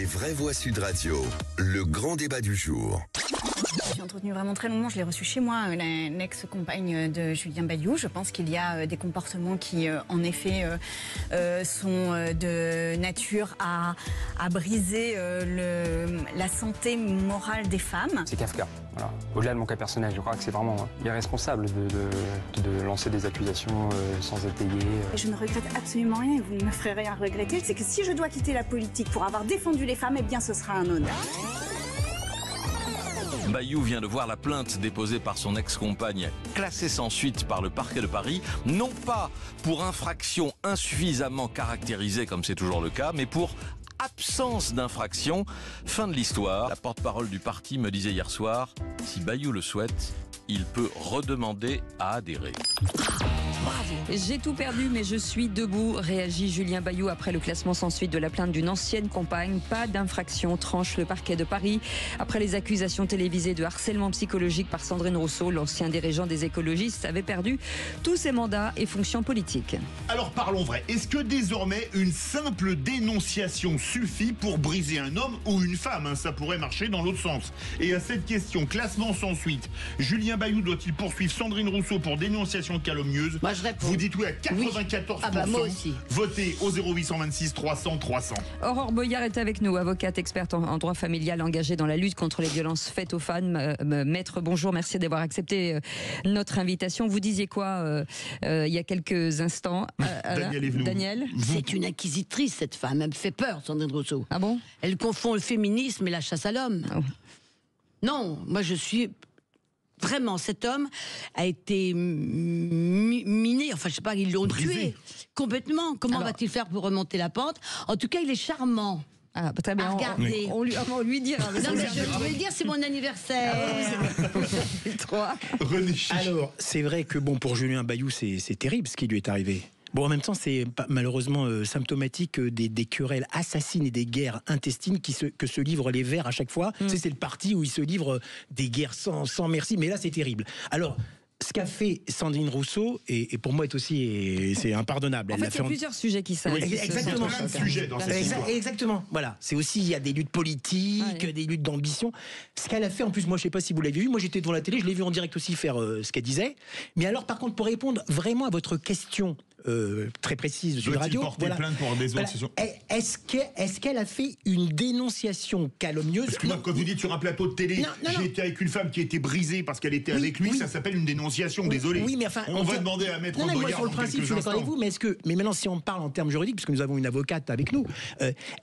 Vraies Voix Sud Radio, le grand débat du jour. J'ai entretenu vraiment très longuement, je l'ai reçu chez moi, l'ex-compagne de Julien Bayou. Je pense qu'il y a des comportements qui, en effet, sont de nature à briser la santé morale des femmes. C'est Kafka. Voilà. Au-delà de mon cas personnel, je crois que c'est vraiment irresponsable de lancer des accusations sans étayer. Je ne regrette absolument rien, vous ne me ferez rien regretter. C'est que si je dois quitter la politique pour avoir défendu les femmes, eh bien ce sera un honneur. Bayou vient de voir la plainte déposée par son ex-compagne, classée sans suite par le parquet de Paris, non pas pour infraction insuffisamment caractérisée comme c'est toujours le cas, mais pour absence d'infraction. Fin de l'histoire. La porte-parole du parti me disait hier soir, si Bayou le souhaite, il peut redemander à adhérer. J'ai tout perdu, mais je suis debout, réagit Julien Bayou après le classement sans suite de la plainte d'une ancienne compagne. Pas d'infraction, tranche le parquet de Paris. Après les accusations télévisées de harcèlement psychologique par Sandrine Rousseau, l'ancien dirigeant des écologistes avait perdu tous ses mandats et fonctions politiques. Alors parlons vrai, est-ce que désormais une simple dénonciation suffit pour briser un homme ou une femme, Ça pourrait marcher dans l'autre sens. Et à cette question, classement sans suite, Julien Bayou doit-il poursuivre Sandrine Rousseau pour dénonciation calomnieuse? Moi, je réponds. Vous dites oui à 94%. Ah bah moi aussi. Votez au 0826 300 300. Aurore Boyard est avec nous, avocate experte en droit familial engagée dans la lutte contre les violences faites aux femmes. Maître, bonjour, merci d'avoir accepté notre invitation. Vous disiez quoi il y a quelques instants Daniel est venu. Daniel, C'est une inquisitrice, cette femme. Elle me fait peur, Sandrine Rousseau. Ah bon? Elle confond le féminisme et la chasse à l'homme. Ah oui. Non, moi je suis... Vraiment, cet homme a été miné, enfin je sais pas, ils l'ont tué complètement. Comment va-t-il faire pour remonter la pente? En tout cas, il est charmant. Ah, très bien. Regardez. On lui dira. Non, mais je voulais dire, c'est mon anniversaire. René Chiche. Alors, c'est vrai que pour Julien Bayou, c'est terrible ce qui lui est arrivé. Bon, en même temps, c'est malheureusement symptomatique des querelles assassines et des guerres intestines que se livrent les Verts à chaque fois. C'est le parti où ils se livrent des guerres sans merci, mais là, c'est terrible. Alors, ce qu'a fait Sandrine Rousseau, et pour moi, c'est impardonnable. En fait, il y a plusieurs sujets qui s'arrêtent. Exactement. Plein de sujets dans cette histoire. Exactement. Voilà. C'est aussi, il y a des luttes politiques, des luttes d'ambition. Ce qu'elle a fait, en plus, moi, je sais pas si vous l'avez vu. Moi, j'étais devant la télé, je l'ai vu en direct aussi faire ce qu'elle disait. Mais alors, par contre, pour répondre vraiment à votre question très précise sur la radio, porter plainte pour des associations. Est-ce qu'elle a fait une dénonciation calomnieuse? Parce que moi, quand vous dites sur un plateau de télé, j'ai été avec une femme qui a été brisée parce qu'elle était avec lui, ça s'appelle une dénonciation. Désolé. Oui, mais enfin, on va demander à Maître Boyard. Moi, sur le principe, je suis d'accord avec vous, mais maintenant, si on parle en termes juridiques, puisque nous avons une avocate avec nous,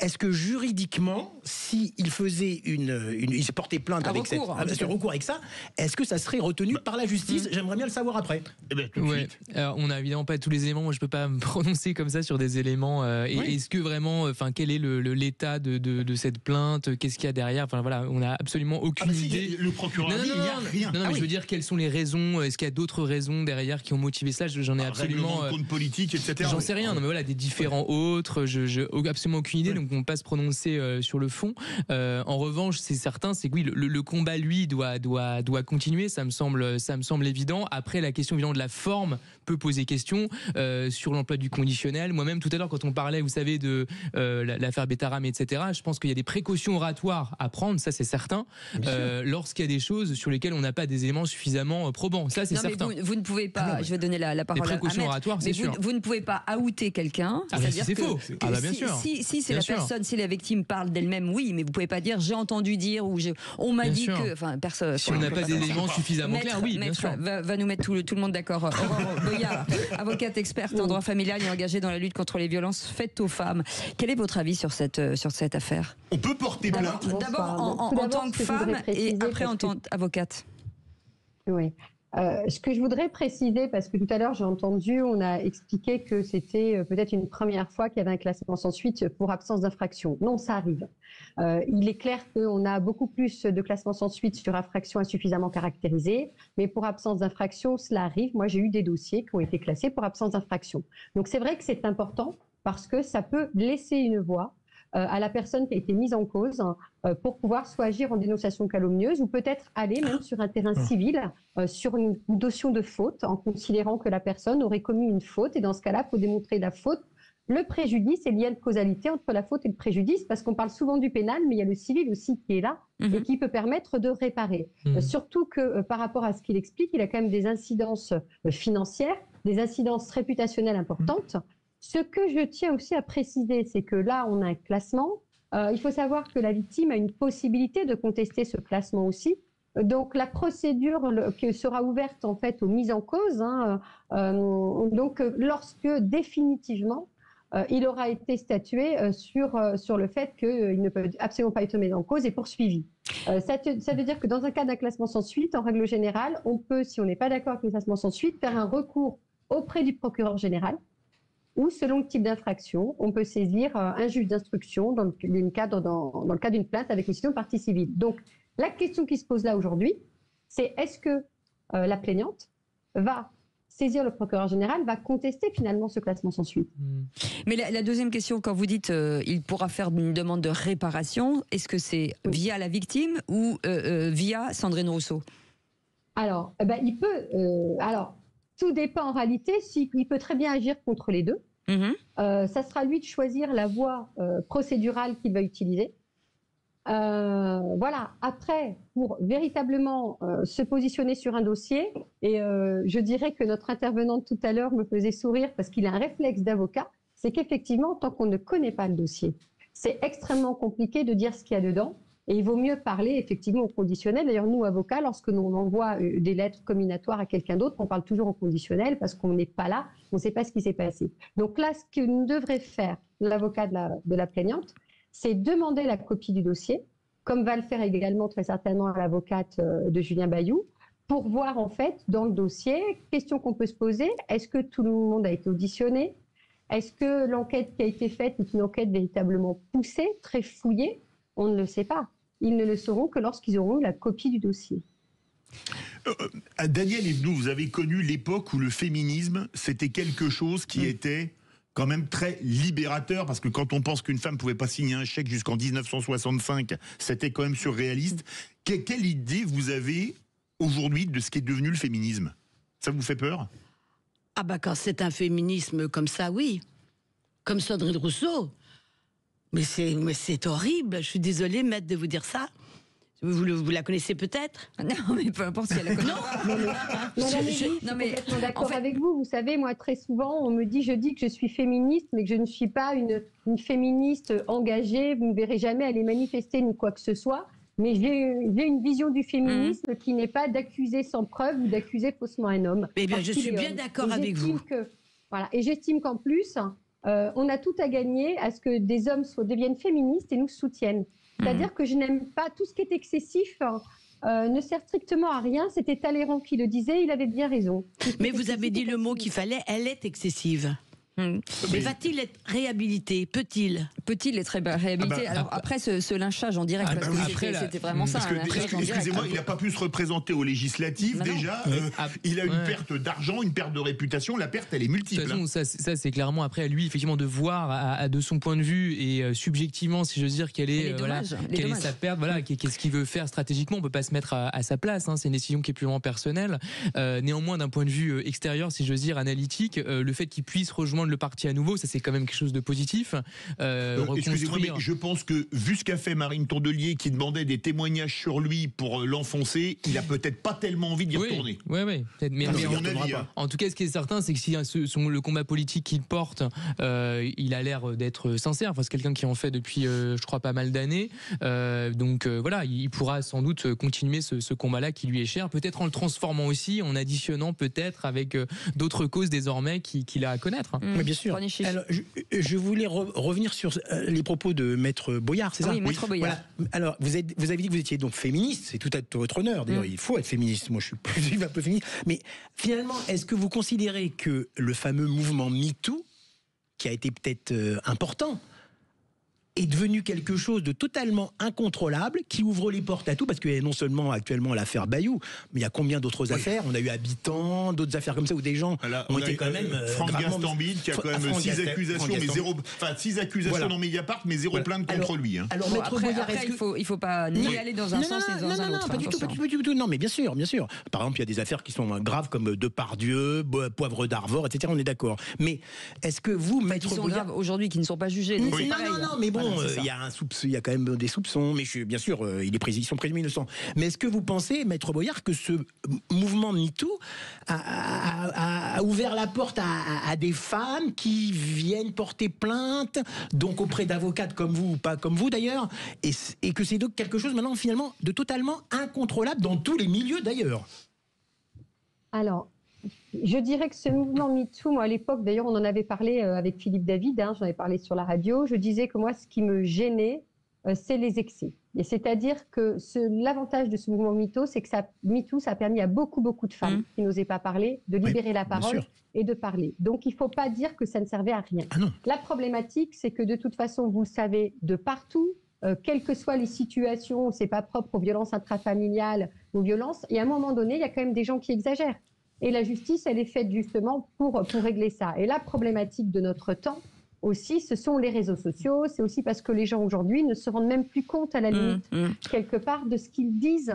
est-ce que juridiquement, s'il faisait il se portait plainte avec recours avec ça, est-ce que ça serait retenu par la justice? J'aimerais bien le savoir après. Eh bien, tout de suite. Alors, on n'a évidemment pas tous les éléments. Moi, je peux pas me prononcer comme ça sur des éléments. Est-ce que vraiment, quel est l'état de cette plainte? Qu'est-ce qu'il y a derrière? Enfin voilà, on n'a absolument aucune idée. Le procureur dit il n'y a rien. Non, mais je veux dire, quelles sont les raisons? Est-ce qu'il y a d'autres raisons derrière qui ont motivé cela? J'en ai absolument. Règlement de compte politique, etc. J'en sais rien. Non, mais voilà, des différents autres. Je absolument aucune idée. Donc on ne peut pas se prononcer sur le fond. En revanche, c'est certain, c'est que oui, le combat lui doit continuer. Ça me semble évident. Après, la question évidemment de la forme peut poser question sur l'emploi du conditionnel. Moi-même, tout à l'heure, quand on parlait, vous savez, de l'affaire Betaram, etc., je pense qu'il y a des précautions oratoires à prendre, ça c'est certain, lorsqu'il y a des choses sur lesquelles on n'a pas des éléments suffisamment probants. Ça, c'est certain. Vous ne pouvez pas, je vais donner la parole à précautions Maître, oratoires, c'est sûr. Vous ne pouvez pas outer quelqu'un. C'est faux. Bien sûr. Si c'est Bien la sûr. personne, si la victime parle d'elle-même, oui, mais vous ne pouvez pas dire j'ai entendu dire ou on m'a Bien dit sûr. que. Enfin, personne. Si on n'a pas d'éléments suffisamment clairs, oui, bien sûr. Va nous mettre tout le monde d'accord. Aurore Boyard, avocate experte en droit familial et engagée dans la lutte contre les violences faites aux femmes. Quel est votre avis sur cette affaire? On peut porter plainte. D'abord en tant que femme et après en tant qu'avocate. Oui. Ce que je voudrais préciser, parce que tout à l'heure j'ai entendu, on a expliqué que c'était peut-être une première fois qu'il y avait un classement sans suite pour absence d'infraction. Non, ça arrive. Il est clair qu'on a beaucoup plus de classements sans suite sur infraction insuffisamment caractérisée, mais pour absence d'infraction, cela arrive. Moi, j'ai eu des dossiers qui ont été classés pour absence d'infraction. Donc c'est vrai que c'est important parce que ça peut laisser une voie à la personne qui a été mise en cause pour pouvoir soit agir en dénonciation calomnieuse ou peut-être aller même sur un terrain civil sur une notion de faute en considérant que la personne aurait commis une faute et dans ce cas-là, il faut démontrer la faute Le préjudice et le lien de causalité entre la faute et le préjudice, parce qu'on parle souvent du pénal, mais il y a le civil aussi qui est là et qui peut permettre de réparer. Surtout que par rapport à ce qu'il explique, il a quand même des incidences financières, des incidences réputationnelles importantes. Ce que je tiens aussi à préciser, c'est que là, on a un classement. Il faut savoir que la victime a une possibilité de contester ce classement aussi. Donc la procédure qui sera ouverte en fait aux mises en cause. Donc lorsque définitivement il aura été statué sur le fait qu'il ne peut absolument pas être mis en cause et poursuivi. Ça veut dire que dans un cas d'un classement sans suite, en règle générale, on peut, si on n'est pas d'accord avec le classement sans suite, faire un recours auprès du procureur général ou selon le type d'infraction, on peut saisir un juge d'instruction dans le cadre d'une plainte avec une décision de partie civile. Donc la question qui se pose là aujourd'hui, c'est est-ce que la plaignante va saisir le procureur général, va contester finalement ce classement sans suite. Mais la deuxième question, quand vous dites il pourra faire une demande de réparation, est-ce que c'est via la victime ou via Sandrine Rousseau? Alors, il peut... tout dépend en réalité, il peut très bien agir contre les deux. Ça sera à lui de choisir la voie procédurale qu'il va utiliser. Voilà. Après, pour véritablement se positionner sur un dossier, et je dirais que notre intervenante tout à l'heure me faisait sourire parce qu'il a un réflexe d'avocat, c'est qu'effectivement, tant qu'on ne connaît pas le dossier, c'est extrêmement compliqué de dire ce qu'il y a dedans. Et il vaut mieux parler effectivement au conditionnel. D'ailleurs, nous, avocats, lorsque l'on envoie des lettres comminatoires à quelqu'un d'autre, on parle toujours au conditionnel parce qu'on n'est pas là, on ne sait pas ce qui s'est passé. Donc là, ce que devrait faire l'avocat de la plaignante, c'est demander la copie du dossier, comme va le faire également très certainement l'avocate de Julien Bayou, pour voir en fait dans le dossier, question qu'on peut se poser, est-ce que tout le monde a été auditionné? Est-ce que l'enquête qui a été faite est une enquête véritablement poussée, très fouillée? On ne le sait pas. Ils ne le sauront que lorsqu'ils auront la copie du dossier. Daniel Evenou, vous avez connu l'époque où le féminisme, c'était quelque chose qui était quand même très libérateur, parce que quand on pense qu'une femme ne pouvait pas signer un chèque jusqu'en 1965, c'était quand même surréaliste. Quelle idée vous avez aujourd'hui de ce qui est devenu le féminisme? Ça vous fait peur? Ah bah quand c'est un féminisme comme ça, oui. Comme Sandrine Rousseau. Mais c'est horrible, je suis désolée, maître, de vous dire ça. Vous la connaissez peut-être? Non, mais peu importe si elle la connaît. Je suis complètement d'accord avec vous. Vous savez, moi, très souvent, je dis que je suis féministe, mais que je ne suis pas une féministe engagée. Vous ne verrez jamais aller manifester ni quoi que ce soit. Mais j'ai une vision du féminisme qui n'est pas d'accuser sans preuve ou d'accuser faussement un homme. Eh bien, je suis bien d'accord avec vous. Et j'estime qu'en plus... on a tout à gagner à ce que des hommes deviennent féministes et nous soutiennent. C'est-à-dire que je n'aime pas tout ce qui est excessif, ne sert strictement à rien. C'était Talleyrand qui le disait, il avait bien raison. Mais vous avez dit le mot qu'il fallait, elle est excessive. Mais va-t-il être réhabilité? Peut-il être réhabilité? Alors après ce lynchage en direct, parce que c'était vraiment ça. Excusez-moi, il n'a pas pu se représenter aux législatives déjà. Il a une perte d'argent, une perte de réputation. La perte, elle est multiple. De toute façon, ça c'est clairement après à lui effectivement de voir de son point de vue et subjectivement, si j'ose dire, quelle est sa perte, qu'est-ce qu'il veut faire stratégiquement. On peut pas se mettre à sa place. C'est une décision qui est purement personnelle. Néanmoins, d'un point de vue extérieur, si j'ose dire, analytique, le fait qu'il puisse rejoindre le parti à nouveau, ça c'est quand même quelque chose de positif. Excusez-moi, mais je pense que vu ce qu'a fait Marine Tondelier, qui demandait des témoignages sur lui pour l'enfoncer, il a peut-être pas tellement envie d'y retourner. Oui, peut-être. Mais en tout cas, ce qui est certain, c'est que si le combat politique qu'il porte, il a l'air d'être sincère. Enfin, c'est quelqu'un qui en fait depuis, je crois, pas mal d'années. Donc voilà, il pourra sans doute continuer ce combat-là qui lui est cher, peut-être en le transformant aussi, en additionnant peut-être avec d'autres causes désormais qu'il a à connaître. Mais bien sûr. Alors, je voulais revenir sur les propos de Maître Boyard, c'est ça? Oui, Maître Boyard. Voilà. Alors, vous avez dit que vous étiez donc féministe, c'est tout à votre honneur. D'ailleurs, il faut être féministe. Moi, je suis un peu féministe. Mais finalement, est-ce que vous considérez que le fameux mouvement MeToo, qui a été peut-être important, est devenu quelque chose de totalement incontrôlable, qui ouvre les portes à tout, parce qu'il y a non seulement actuellement l'affaire Bayou, mais il y a combien d'autres affaires? On a eu Habitants, d'autres affaires comme ça, où des gens ont été quand même... Franck Gastambide, qui a quand même 6 accusations, mais 6 accusations dans Mediapart, mais 0 plainte contre lui. Hein. Alors, Maître Boyard, il faut pas ni aller dans un sens ni dans un autre. Pas du tout. Non, mais bien sûr. Par exemple, il y a des affaires qui sont graves, comme Depardieu, Poivre d'Arvor, etc. On est d'accord. Mais est-ce que vous, Maître Boyard... Qui sont graves aujourd'hui, qui ne sont pas jugés. Non, mais bon, il y a quand même des soupçons, mais bien sûr, ils sont présumés innocents. Mais est-ce que vous pensez, Maître Boyard, que ce mouvement MeToo a ouvert la porte à des femmes qui viennent porter plainte, donc auprès d'avocates comme vous, ou pas comme vous d'ailleurs, et que c'est donc quelque chose maintenant finalement de totalement incontrôlable dans tous les milieux d'ailleurs? Alors, je dirais que ce mouvement MeToo, moi à l'époque, d'ailleurs on en avait parlé avec Philippe David, j'en avais parlé sur la radio, je disais que moi ce qui me gênait, c'est les excès. Et c'est-à-dire que l'avantage de ce mouvement MeToo, c'est que MeToo, ça a permis à beaucoup de femmes qui n'osaient pas parler, de libérer la parole et de parler. Donc il ne faut pas dire que ça ne servait à rien. La problématique, c'est que de toute façon, vous le savez, de partout, quelles que soient les situations où ce n'est pas propre aux violences intrafamiliales, aux violences, et à un moment donné, il y a quand même des gens qui exagèrent. Et la justice, elle est faite justement pour régler ça. Et la problématique de notre temps aussi, ce sont les réseaux sociaux. C'est aussi parce que les gens aujourd'hui ne se rendent même plus compte, à la limite, quelque part, de ce qu'ils disent.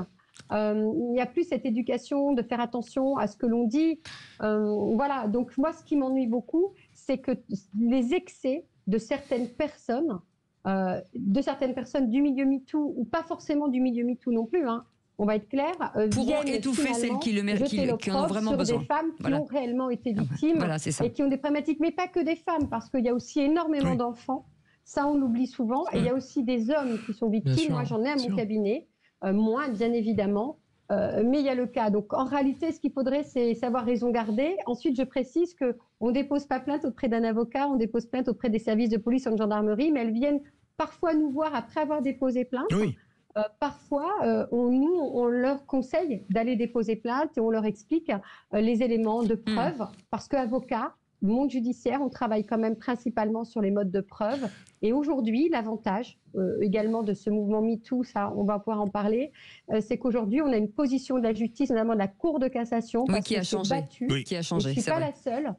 Il n'y a plus cette éducation de faire attention à ce que l'on dit. Voilà. Donc moi, ce qui m'ennuie beaucoup, c'est que les excès de certaines personnes du milieu MeToo, ou pas forcément du milieu MeToo non plus, hein, on va être clair, pourront étouffer celles qui en ont vraiment besoin. Des femmes qui ont réellement été victimes et qui ont des problématiques, mais pas que des femmes, parce qu'il y a aussi énormément d'enfants, ça on l'oublie souvent, et il y a aussi des hommes qui sont victimes. Moi j'en ai à mon cabinet, moins bien évidemment, mais il y a le cas. Donc en réalité, ce qu'il faudrait, c'est savoir raison garder. Ensuite, je précise qu'on ne dépose pas plainte auprès d'un avocat, on dépose plainte auprès des services de police ou de gendarmerie, mais elles viennent parfois nous voir après avoir déposé plainte. Parfois, on leur conseille d'aller déposer plainte et on leur explique les éléments de preuve, parce qu'avocat, monde judiciaire, on travaille quand même principalement sur les modes de preuve. Et aujourd'hui, l'avantage également de ce mouvement MeToo, ça, on va pouvoir en parler, c'est qu'aujourd'hui, on a une position de la justice, notamment de la Cour de cassation, qui a changé. Qui a changé. Je ne suis pas la seule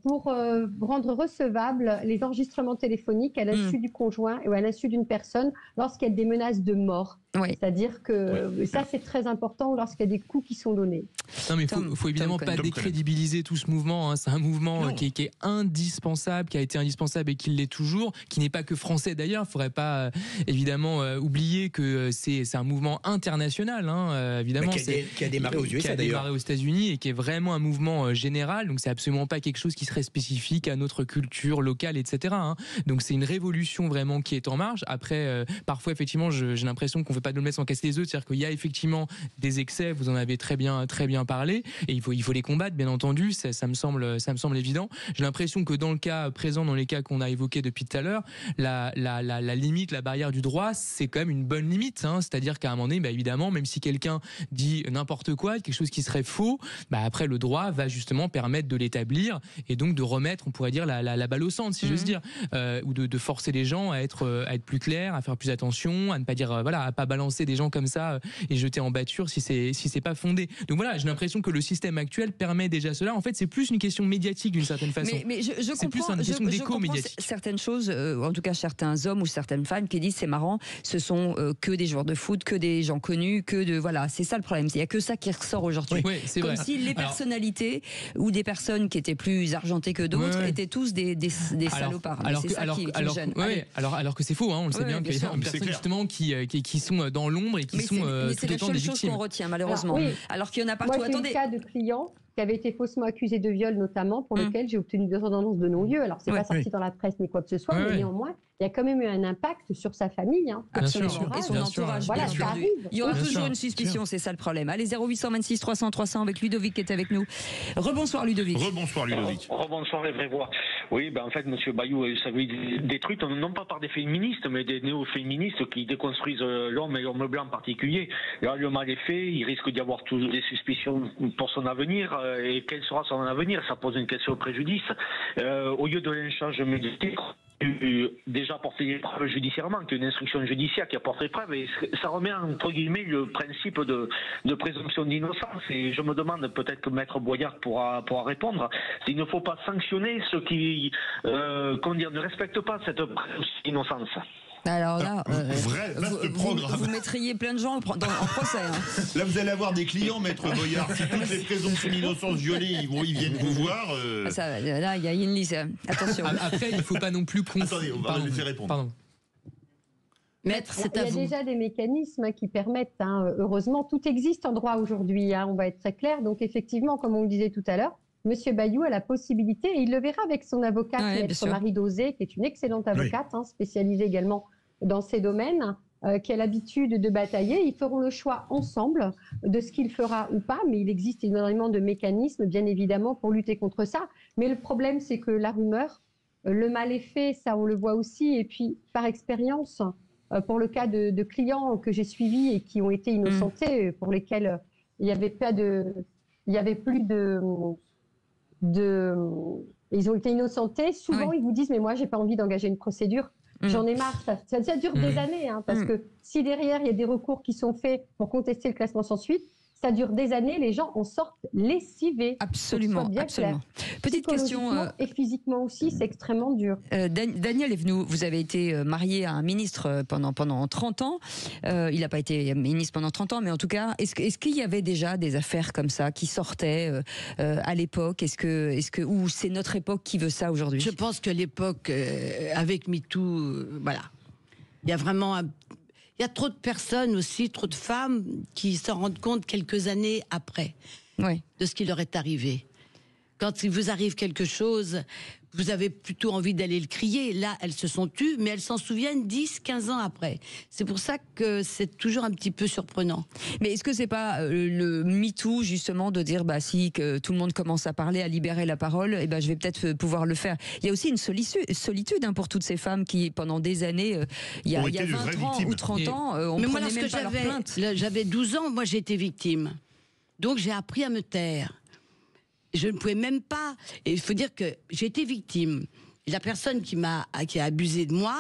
pour rendre recevables les enregistrements téléphoniques à l'insu du conjoint ou à l'insu d'une personne lorsqu'il y a des menaces de mort. C'est-à-dire que ça, c'est très important lorsqu'il y a des coups qui sont donnés. Non, mais il faut évidemment pas décrédibiliser tout ce mouvement. Hein. C'est un mouvement qui est indispensable, qui a été indispensable et qui l'est toujours, qui n'est pas que français d'ailleurs. Il ne faudrait pas évidemment oublier que c'est un mouvement international. Hein, évidemment, qui a démarré aux USA, qui a démarré aux États-Unis et qui est vraiment un mouvement général. Donc c'est absolument pas quelque chose qui serait spécifique à notre culture locale, etc. Hein. Donc c'est une révolution vraiment qui est en marche. Après, parfois effectivement, j'ai l'impression qu'on veut pas nous le mettre sans casser les œufs, c'est-à-dire qu'il y a effectivement des excès, vous en avez très bien parlé, et il faut les combattre, bien entendu, ça me semble évident. J'ai l'impression que dans le cas présent, dans les cas qu'on a évoqués depuis tout à l'heure, la limite, la barrière du droit, c'est quand même une bonne limite, hein. C'est-à-dire qu'à un moment donné, évidemment, même si quelqu'un dit n'importe quoi, quelque chose qui serait faux, après le droit va justement permettre de l'établir et donc de remettre, on pourrait dire, la balle au centre, si j'ose dire, ou de forcer les gens à être plus clairs, à faire plus attention, à ne pas dire, à pas balancer des gens comme ça et jeter en pâture si c'est pas fondé. Donc voilà, j'ai l'impression que le système actuel permet déjà cela. En fait, c'est plus une question médiatique d'une certaine façon. Mais je comprends, je comprends certaines choses, en tout cas certains hommes ou certaines femmes qui disent c'est marrant, ce sont que des joueurs de foot, que des gens connus, c'est ça le problème. Il y a que ça qui ressort aujourd'hui. C'est comme vrai. si les personnalités ou des personnes qui étaient plus argentées que d'autres étaient tous des salopards. C'est ça qui me gêne. Alors que c'est faux, hein, on le sait bien qu'il y a des personnes justement qui sont dans l'ombre et qui sont tout autant des victimes. C'est la seule chose qu'on retient malheureusement. Alors qu'il y en a partout. Moi, j'ai le cas de clients qui avait été faussement accusé de viol notamment, pour lequel j'ai obtenu des ordonnances de non-lieu. Alors, c'est pas sorti dans la presse ni quoi que ce soit, mais néanmoins, il y a quand même eu un impact sur sa famille. Hein, absolument. Et son entourage. Voilà, ça arrive. Il y aura toujours une suspicion, c'est ça le problème. Allez, 0826 300 300 avec Ludovic qui est avec nous. Rebonsoir Ludovic. Rebonsoir Ludovic. Rebonsoir les vrais voix. Oui, en fait, monsieur Bayou, ça veut dire détruite, non pas par des féministes, mais des néo-féministes qui déconstruisent l'homme et l'homme blanc en particulier. Là, le mal est fait, il risque d'y avoir toujours des suspicions pour son avenir. Et quel sera son avenir? Ça pose une question au préjudice. Au lieu de lynchage médiatique, déjà porté des preuves judiciairement, qu'il y a une instruction judiciaire qui a porté preuve, et ça remet entre guillemets le principe de présomption d'innocence. Et je me demande, peut-être que Maître Boyard pourra répondre, il ne faut pas sanctionner ceux qui ne respectent pas cette présomption d'innocence. Alors là, vous mettriez plein de gens en procès. Hein. Là, vous allez avoir des clients, Maître Boyard. Si toutes les présomptions d'innocence violées, ils viennent vous voir. Là, il y a une liste. Attention. Après, il ne faut pas non plus... Attendez, on va laisser répondre. Pardon. Maître, c'est à vous. Il y a déjà des mécanismes qui permettent, heureusement, tout existe en droit aujourd'hui, on va être très clair. Donc effectivement, comme on le disait tout à l'heure, Monsieur Bayou a la possibilité, et il le verra avec son avocate, Maître Marie Dosé, qui est une excellente avocate, spécialisée également dans ces domaines, qui a l'habitude de batailler. Ils feront le choix ensemble de ce qu'il fera ou pas, mais il existe énormément de mécanismes, bien évidemment, pour lutter contre ça. Mais le problème, c'est que la rumeur, le mal est fait, ça on le voit aussi, et puis par expérience, pour le cas de clients que j'ai suivis et qui ont été innocentés, pour lesquels il n'y avait plus ils ont été innocentés. Souvent, ils vous disent, mais moi, j'ai pas envie d'engager une procédure. J'en ai marre. Ça dure des années, parce que si derrière, il y a des recours qui sont faits pour contester le classement sans suite, ça dure des années, les gens en sortent lessivés. Absolument, absolument. Petite question. Et physiquement aussi, c'est extrêmement dur. Daniel Evenou, vous avez été marié à un ministre pendant 30 ans. Il n'a pas été ministre pendant 30 ans, mais en tout cas, est-ce qu'il y avait déjà des affaires comme ça qui sortaient à l'époque ? Ou c'est notre époque qui veut ça aujourd'hui ? Je pense que l'époque, avec MeToo, voilà. Il y a vraiment il y a trop de personnes aussi, trop de femmes qui s'en rendent compte quelques années après de ce qui leur est arrivé. Quand il vous arrive quelque chose, vous avez plutôt envie d'aller le crier. Là, elles se sont tues, mais elles s'en souviennent 10, 15 ans après. C'est pour ça que c'est toujours un petit peu surprenant. Mais est-ce que c'est pas le MeToo, justement, de dire, si que tout le monde commence à parler, à libérer la parole, je vais peut-être pouvoir le faire. Il y a aussi une solitude pour toutes ces femmes qui, pendant des années, il y a 20 ans ou 30 ans, on ne prenait même pas leur plainte. J'avais 12 ans, moi j'ai été victime. Donc j'ai appris à me taire. Je ne pouvais même pas. Et il faut dire que j'ai été victime. La personne qui a abusé de moi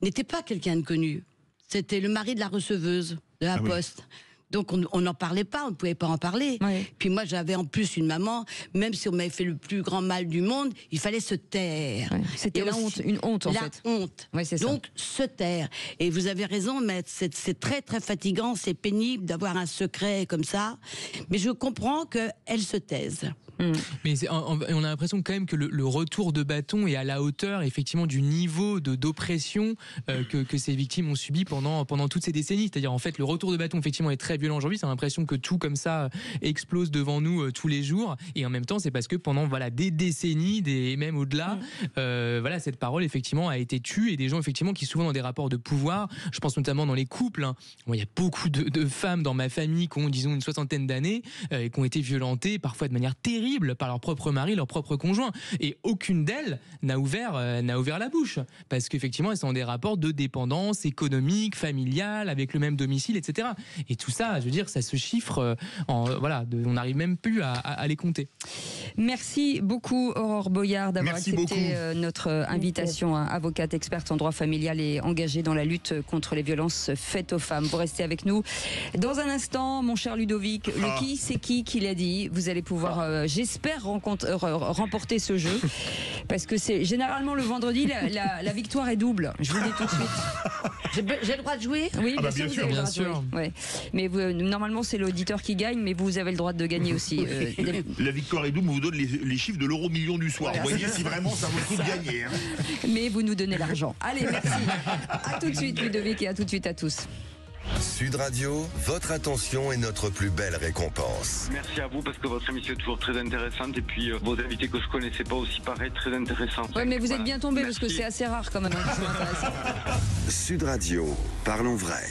n'était pas quelqu'un de connu. C'était le mari de la receveuse de la Poste. Donc on n'en parlait pas, on ne pouvait pas en parler. Puis moi j'avais en plus une maman, même si on m'avait fait le plus grand mal du monde, il fallait se taire. C'était une honte en fait. La honte. Donc se taire. Et vous avez raison, Maître, c'est très très fatigant, c'est pénible d'avoir un secret comme ça. Mais je comprends qu'elle se taise. Mais on a l'impression quand même que le retour de bâton est à la hauteur effectivement du niveau d'oppression que ces victimes ont subi pendant toutes ces décennies. C'est-à-dire en fait le retour de bâton effectivement est très violent aujourd'hui. C'est l'impression que tout comme ça explose devant nous tous les jours. Et en même temps c'est parce que pendant des décennies, même au-delà, cette parole effectivement a été tue, et des gens effectivement qui souvent dans des rapports de pouvoir. Je pense notamment dans les couples. Il y a beaucoup de femmes dans ma famille qui ont disons une soixantaine d'années et qui ont été violentées parfois de manière terrible par leur propre mari, leur propre conjoint, et aucune d'elles n'a ouvert la bouche parce qu'effectivement elles sont dans des rapports de dépendance économique, familiale, avec le même domicile, etc. Et tout ça, je veux dire, ça se chiffre on n'arrive même plus à les compter. Merci beaucoup Aurore Boyard d'avoir accepté notre invitation, avocate experte en droit familial et engagée dans la lutte contre les violences faites aux femmes. Vous restez avec nous dans un instant, mon cher Ludovic. Le qui, c'est qui l'a dit. Vous allez pouvoir j'espère remporter ce jeu, parce que c'est généralement le vendredi, la victoire est double. Je vous le dis tout de suite. J'ai le droit de jouer ? Oui, bien sûr. Ouais. Mais normalement, c'est l'auditeur qui gagne, mais vous avez le droit de gagner aussi. La victoire est double, on vous donne les chiffres de l'euro million du soir. Vous voyez si vraiment ça vaut le coup de gagner. Mais vous nous donnez l'argent. Allez, merci. À tout de suite, Ludovic, et à tout de suite à tous. Sud Radio, votre attention est notre plus belle récompense. Merci à vous parce que votre émission est toujours très intéressante, et puis vos invités que je connaissais pas aussi pareil, très intéressants. Ouais, mais vous êtes bien tombé parce que c'est assez rare quand même. Sud Radio, parlons vrai.